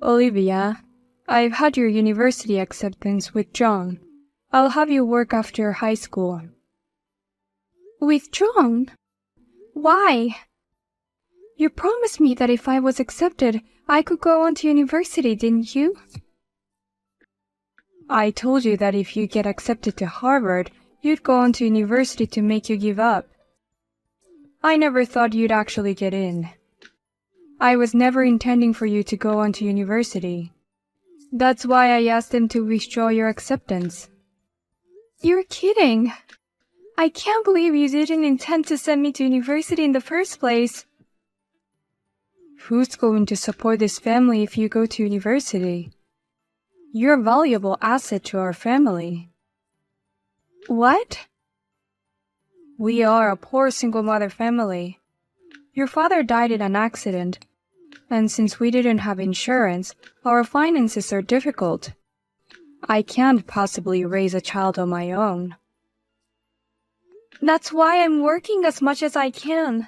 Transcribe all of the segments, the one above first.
Olivia, I've had your university acceptance with John. I'll have you work after high school. With John? Why? You promised me that if I was accepted, I could go on to university, didn't you? I told you that if you get accepted to Harvard, you'd go on to university to make you give up. I never thought you'd actually get in. I was never intending for you to go on to university. That's why I asked them to withdraw your acceptance. You're kidding. I can't believe you didn't intend to send me to university in the first place. Who's going to support this family if you go to university? You're a valuable asset to our family. What? We are a poor single mother family. Your father died in an accident, and since we didn't have insurance, our finances are difficult. I can't possibly raise a child on my own. That's why I'm working as much as I can.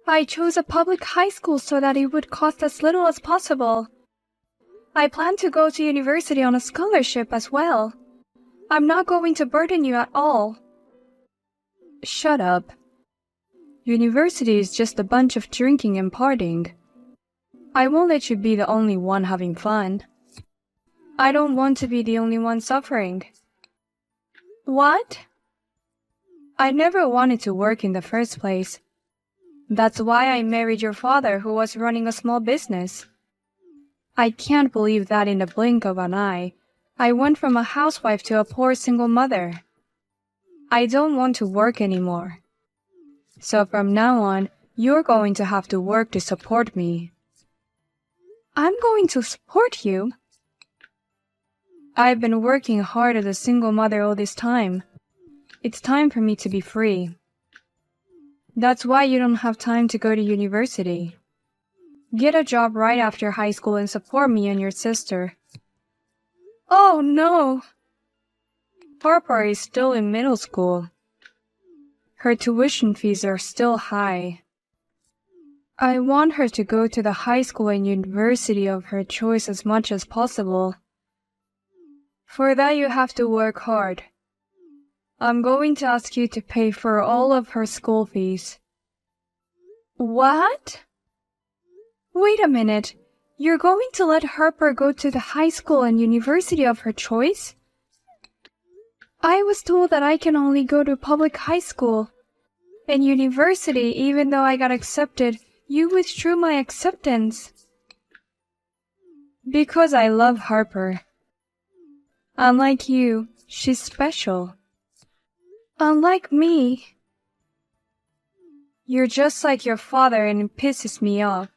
I chose a public high school so that it would cost as little as possible. I plan to go to university on a scholarship as well. I'm not going to burden you at all. Shut up. University is just a bunch of drinking and partying. I won't let you be the only one having fun. I don't want to be the only one suffering. What? I never wanted to work in the first place. That's why I married your father, who was running a small business. I can't believe that in the blink of an eye, I went from a housewife to a poor single mother. I don't want to work anymore. So from now on, you're going to have to work to support me. I'm going to support you? I've been working hard as a single mother all this time. It's time for me to be free. That's why you don't have time to go to university. Get a job right after high school and support me and your sister. Oh, no! Harper is still in middle school. Her tuition fees are still high. I want her to go to the high school and university of her choice as much as possible. For that you have to work hard. I'm going to ask you to pay for all of her school fees. What? Wait a minute. You're going to let Harper go to the high school and university of her choice? I was told that I can only go to public high school. And university, even though I got accepted, you withdrew my acceptance. Because I love Harper. Unlike you, she's special. Unlike me. You're just like your father and it pisses me off.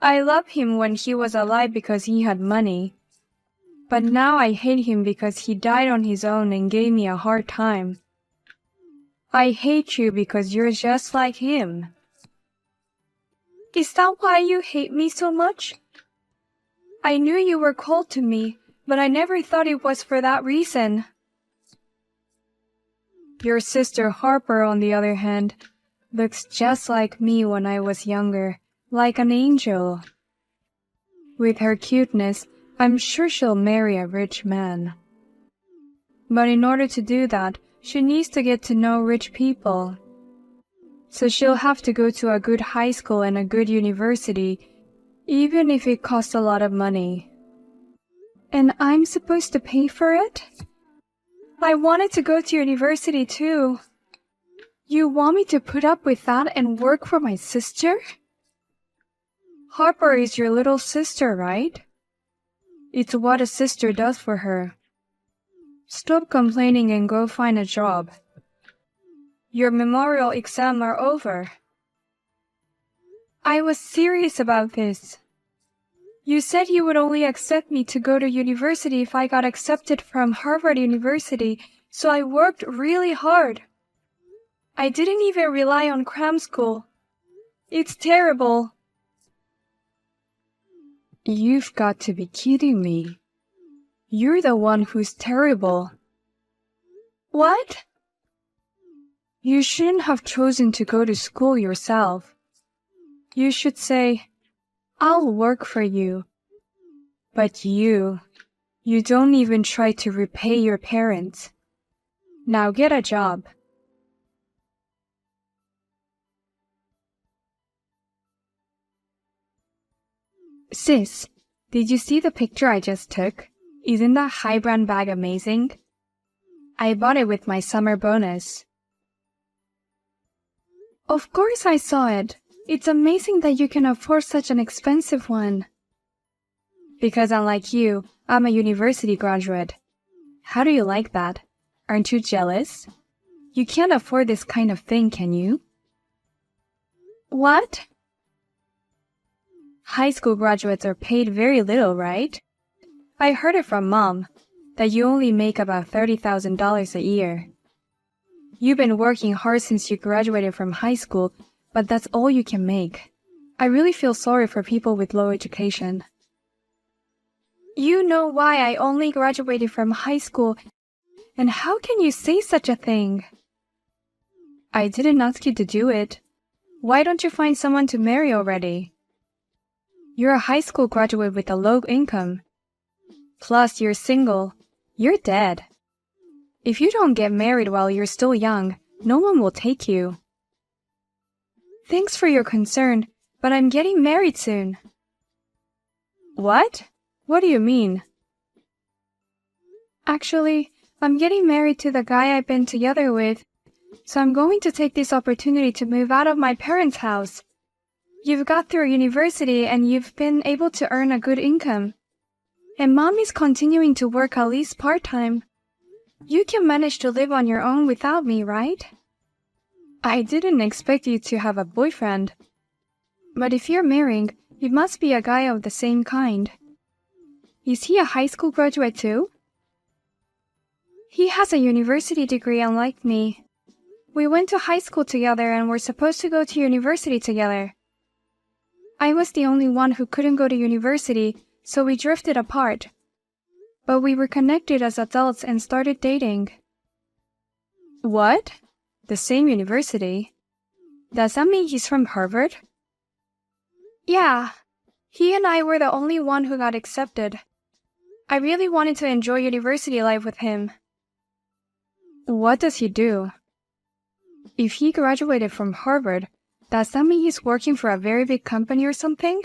I loved him when he was alive because he had money. But now I hate him because he died on his own and gave me a hard time. I hate you because you're just like him. Is that why you hate me so much? I knew you were cold to me, but I never thought it was for that reason. Your sister Harper, on the other hand, looks just like me when I was younger, like an angel. With her cuteness, I'm sure she'll marry a rich man. But in order to do that, she needs to get to know rich people. So she'll have to go to a good high school and a good university, even if it costs a lot of money. And I'm supposed to pay for it? I wanted to go to university too. You want me to put up with that and work for my sister? Harper is your little sister, right? It's what a sister does for her. Stop complaining and go find a job. Your memorial exams are over. I was serious about this. You said you would only accept me to go to university if I got accepted from Harvard University, so I worked really hard. I didn't even rely on cram school. It's terrible. You've got to be kidding me. You're the one who's terrible. What? You shouldn't have chosen to go to school yourself. You should say, I'll work for you, But you don't even try to repay your parents. Now get a job. Sis, did you see the picture I just took? Isn't that high brand bag amazing? I bought it with my summer bonus. Of course I saw it. It's amazing that you can afford such an expensive one. Because unlike you, I'm a university graduate. How do you like that? Aren't you jealous? You can't afford this kind of thing, can you? What? High school graduates are paid very little, right? I heard it from Mom, that you only make about $30,000 a year. You've been working hard since you graduated from high school, but that's all you can make. I really feel sorry for people with low education. You know why I only graduated from high school, and how can you say such a thing? I didn't ask you to do it. Why don't you find someone to marry already? You're a high school graduate with a low income. Plus, you're single. You're dead. If you don't get married while you're still young, no one will take you. Thanks for your concern, but I'm getting married soon. What? What do you mean? Actually, I'm getting married to the guy I've been together with, so I'm going to take this opportunity to move out of my parents' house. You've got through university and you've been able to earn a good income. And Mom is continuing to work at least part-time. You can manage to live on your own without me, right? I didn't expect you to have a boyfriend. But if you're marrying, it must be a guy of the same kind. Is he a high school graduate too? He has a university degree unlike me. We went to high school together and were supposed to go to university together. I was the only one who couldn't go to university, so we drifted apart. But we were connected as adults and started dating. What? The same university? Does that mean he's from Harvard? Yeah. He and I were the only one who got accepted. I really wanted to enjoy university life with him. What does he do? If he graduated from Harvard, does that mean he's working for a very big company or something?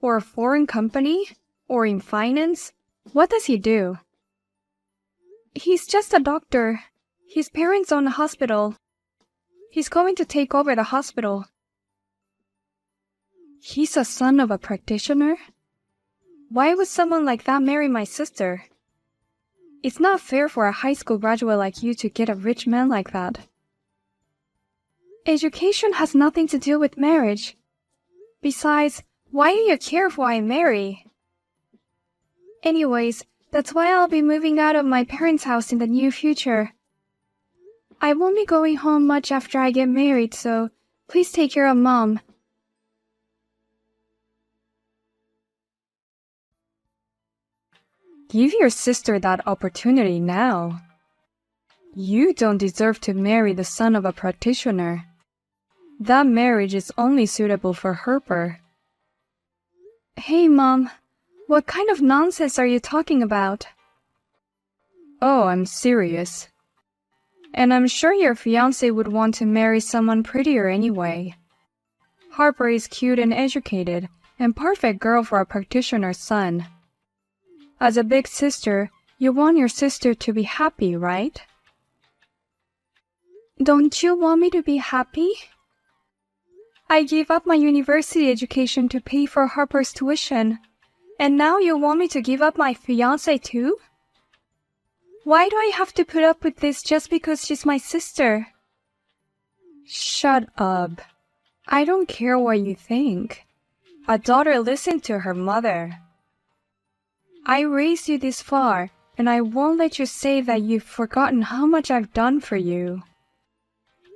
Or a foreign company? Or in finance? What does he do? He's just a doctor. His parents own a hospital. He's going to take over the hospital. He's a son of a practitioner? Why would someone like that marry my sister? It's not fair for a high school graduate like you to get a rich man like that. Education has nothing to do with marriage. Besides, why do you care who I marry? Anyways, that's why I'll be moving out of my parents' house in the near future. I won't be going home much after I get married, so please take care of Mom. Give your sister that opportunity now. You don't deserve to marry the son of a practitioner. That marriage is only suitable for Harper. Hey, Mom. What kind of nonsense are you talking about? Oh, I'm serious. And I'm sure your fiancé would want to marry someone prettier anyway. Harper is cute and educated, and perfect girl for a practitioner's son. As a big sister, you want your sister to be happy, right? Don't you want me to be happy? I gave up my university education to pay for Harper's tuition, and now you want me to give up my fiancé too? Why do I have to put up with this just because she's my sister? Shut up. I don't care what you think. A daughter listens to her mother. I raised you this far, and I won't let you say that you've forgotten how much I've done for you.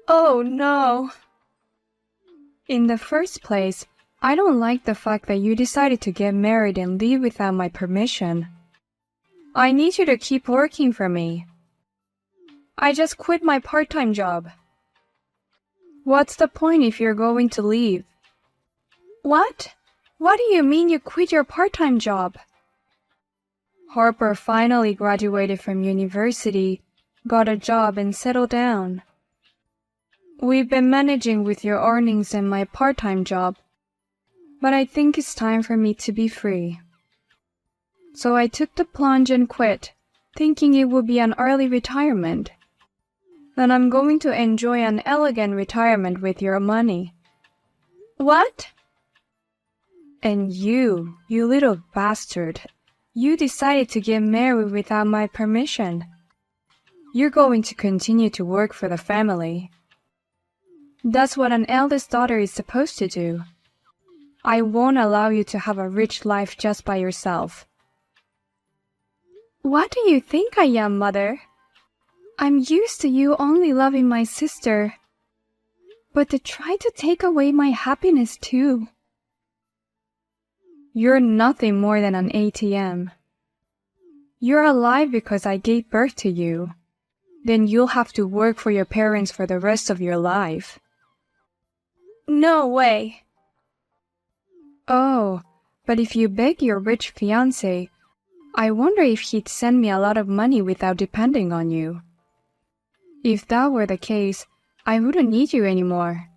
Oh, no. In the first place, I don't like the fact that you decided to get married and leave without my permission. I need you to keep working for me. I just quit my part-time job. What's the point if you're going to leave? What? What do you mean you quit your part-time job? Harper finally graduated from university, got a job and settled down. We've been managing with your earnings and my part-time job, but I think it's time for me to be free. So I took the plunge and quit, thinking it would be an early retirement. Then I'm going to enjoy an elegant retirement with your money. What? And you little bastard, you decided to get married without my permission. You're going to continue to work for the family. That's what an eldest daughter is supposed to do. I won't allow you to have a rich life just by yourself. What do you think I am, Mother? I'm used to you only loving my sister. But to try to take away my happiness too. You're nothing more than an ATM. You're alive because I gave birth to you. Then you'll have to work for your parents for the rest of your life. No way. Oh, but if you beg your rich fiancé, I wonder if he'd send me a lot of money without depending on you. If that were the case, I wouldn't need you anymore.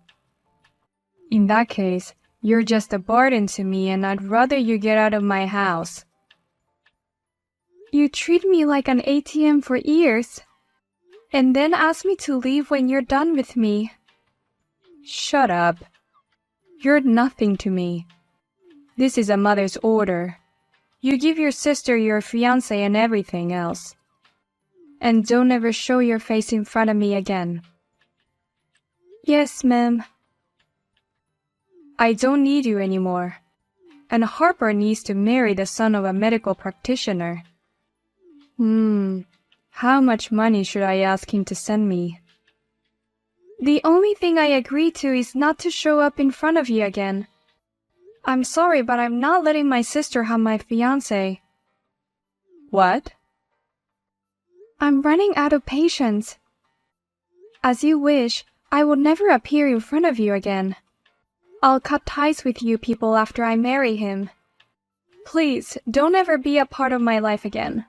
In that case, you're just a burden to me and I'd rather you get out of my house. You treat me like an ATM for years, and then ask me to leave when you're done with me. Shut up. You're nothing to me. This is a mother's order. You give your sister your fiancé and everything else. And don't ever show your face in front of me again. Yes, ma'am. I don't need you anymore. And Harper needs to marry the son of a medical practitioner. How much money should I ask him to send me? The only thing I agree to is not to show up in front of you again. I'm sorry, but I'm not letting my sister have my fiancé. What? I'm running out of patience. As you wish, I will never appear in front of you again. I'll cut ties with you people after I marry him. Please, don't ever be a part of my life again.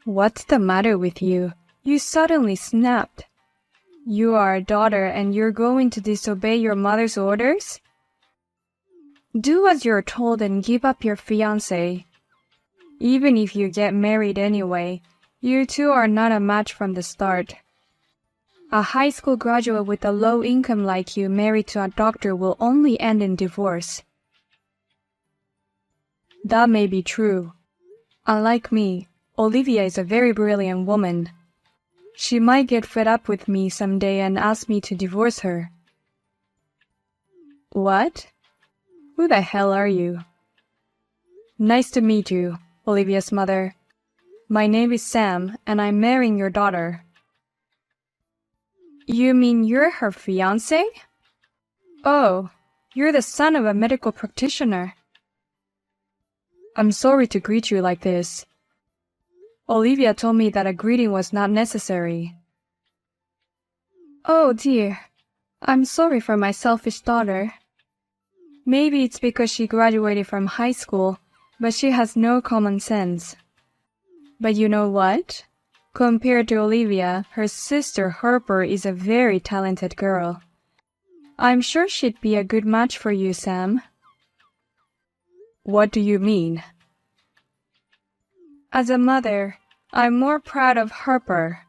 What's the matter with you? You suddenly snapped. You are a daughter and you're going to disobey your mother's orders? Do as you're told and give up your fiancé. Even if you get married anyway, you two are not a match from the start. A high school graduate with a low income like you married to a doctor will only end in divorce. That may be true. Unlike me, Olivia is a very brilliant woman. She might get fed up with me someday and ask me to divorce her. What? Who the hell are you? Nice to meet you, Olivia's mother. My name is Sam, and I'm marrying your daughter. You mean you're her fiancé? Oh, you're the son of a medical practitioner. I'm sorry to greet you like this. Olivia told me that a greeting was not necessary. Oh dear, I'm sorry for my selfish daughter. Maybe it's because she graduated from high school, but she has no common sense. But you know what? Compared to Olivia, her sister Harper is a very talented girl. I'm sure she'd be a good match for you, Sam. What do you mean? As a mother, I'm more proud of Harper.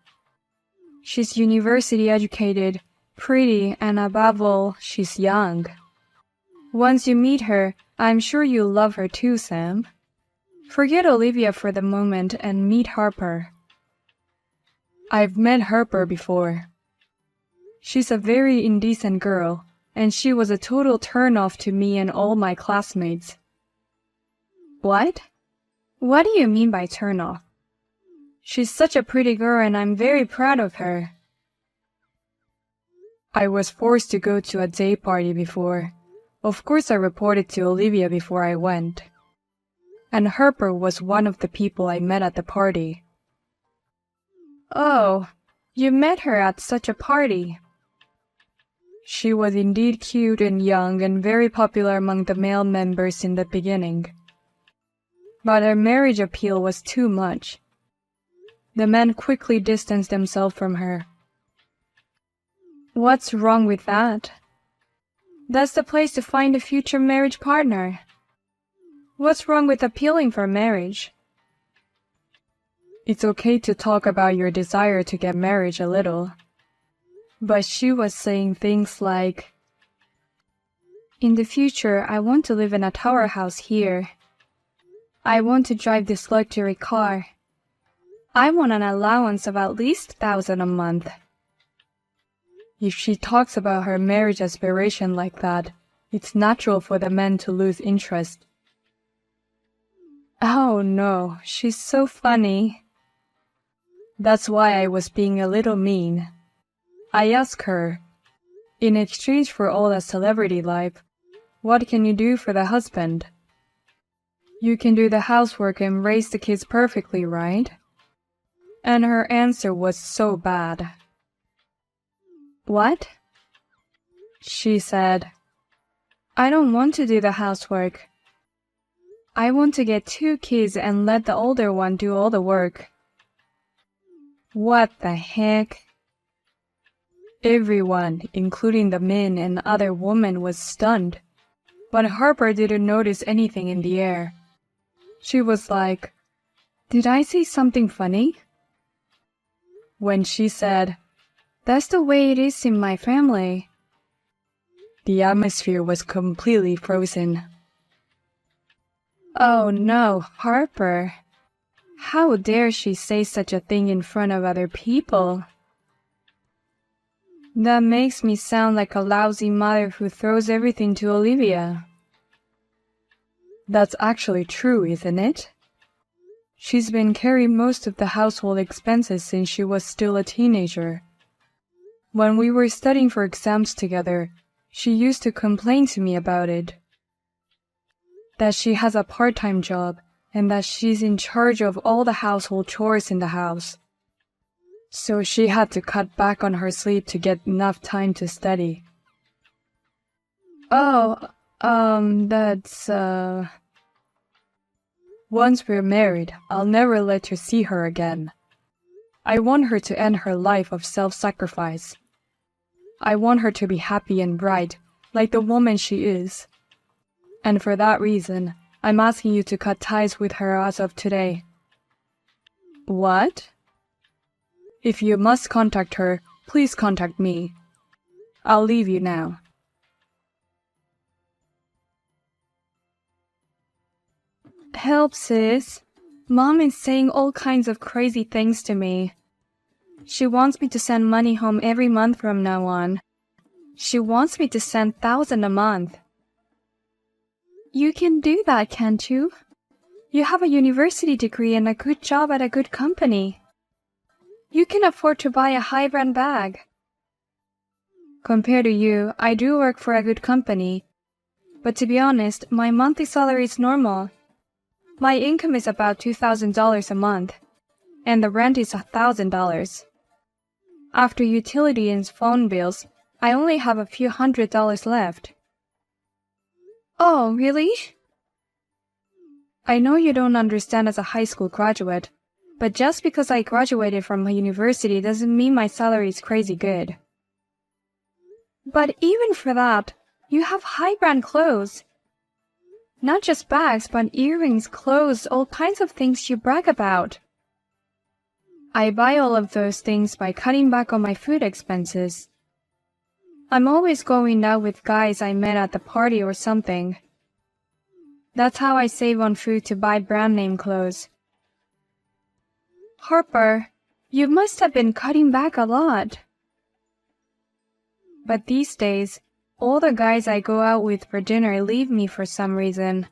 She's university educated, pretty, and above all, she's young. Once you meet her, I'm sure you'll love her too, Sam. Forget Olivia for the moment and meet Harper. I've met Harper before. She's a very indecent girl, and she was a total turn-off to me and all my classmates. What? What do you mean by turn-off? She's such a pretty girl and I'm very proud of her. I was forced to go to a day party before. Of course I reported to Olivia before I went. And Harper was one of the people I met at the party. Oh, you met her at such a party. She was indeed cute and young and very popular among the male members in the beginning. But her marriage appeal was too much. The men quickly distanced themselves from her. What's wrong with that? That's the place to find a future marriage partner. What's wrong with appealing for marriage? It's okay to talk about your desire to get married a little. But she was saying things like, in the future, I want to live in a tower house here. I want to drive this luxury car. I want an allowance of at least 1,000 a month. If she talks about her marriage aspiration like that, it's natural for the men to lose interest. Oh no, she's so funny. That's why I was being a little mean. I asked her, in exchange for all that celebrity life, what can you do for the husband? You can do the housework and raise the kids perfectly, right? And her answer was so bad. What? She said, I don't want to do the housework. I want to get 2 kids and let the older one do all the work. What the heck? Everyone, including the men and other women, was stunned. But Harper didn't notice anything in the air. She was like, did I say something funny? When she said, that's the way it is in my family, the atmosphere was completely frozen. Oh no, Harper. How dare she say such a thing in front of other people? That makes me sound like a lousy mother who throws everything to Olivia. That's actually true, isn't it? She's been carrying most of the household expenses since she was still a teenager. When we were studying for exams together, she used to complain to me about it. That she has a part-time job and that she's in charge of all the household chores in the house. So she had to cut back on her sleep to get enough time to study. Oh, that's, Once we're married, I'll never let her see her again. I want her to end her life of self-sacrifice. I want her to be happy and bright, like the woman she is. And for that reason, I'm asking you to cut ties with her as of today. What? If you must contact her, please contact me. I'll leave you now. Help, sis. Mom is saying all kinds of crazy things to me. She wants me to send money home every month from now on. She wants me to send 1,000 a month. You can do that, can't you? You have a university degree and a good job at a good company. You can afford to buy a high-brand bag. Compared to you, I do work for a good company. But to be honest, my monthly salary is normal. My income is about $2,000 a month, and the rent is $1,000. After utility and phone bills, I only have a few $100s left. Oh, really? I know you don't understand as a high school graduate, but just because I graduated from a university doesn't mean my salary is crazy good. But even for that, you have high-brand clothes. Not just bags, but earrings, clothes, all kinds of things you brag about. I buy all of those things by cutting back on my food expenses. I'm always going out with guys I met at the party or something. That's how I save on food to buy brand name clothes. Harper, you must have been cutting back a lot. But these days, all the guys I go out with for dinner leave me for some reason.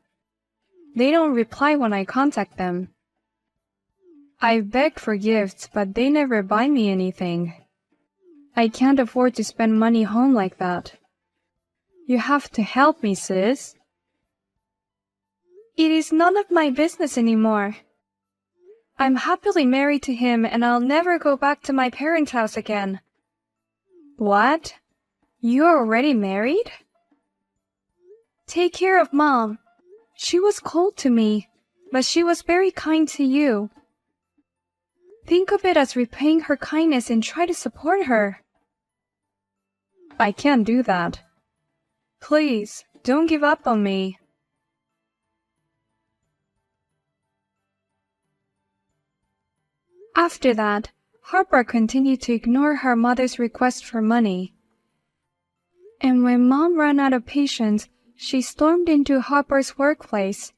They don't reply when I contact them. I've begged for gifts, but they never buy me anything. I can't afford to spend money home like that. You have to help me, sis. It is none of my business anymore. I'm happily married to him and I'll never go back to my parents' house again. What? You're already married? Take care of Mom. She was cold to me. but she was very kind to you. Think of it as repaying her kindness and try to support her. I can't do that. Please, don't give up on me. After that, Harper continued to ignore her mother's request for money. And when Mom ran out of patience, she stormed into Harper's workplace.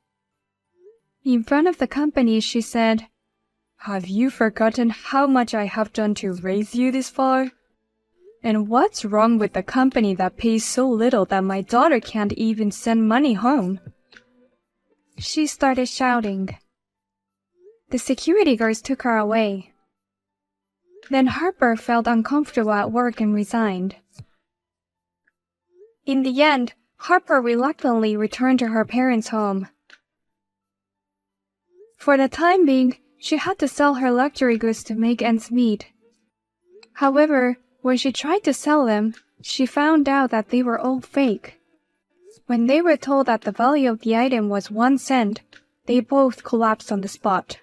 In front of the company, she said, "Have you forgotten how much I have done to raise you this far? And what's wrong with the company that pays so little that my daughter can't even send money home?" She started shouting. The security guards took her away. Then Harper felt uncomfortable at work and resigned. In the end, Harper reluctantly returned to her parents' home. For the time being, she had to sell her luxury goods to make ends meet. However, when she tried to sell them, she found out that they were all fake. When they were told that the value of the item was 1 cent, they both collapsed on the spot.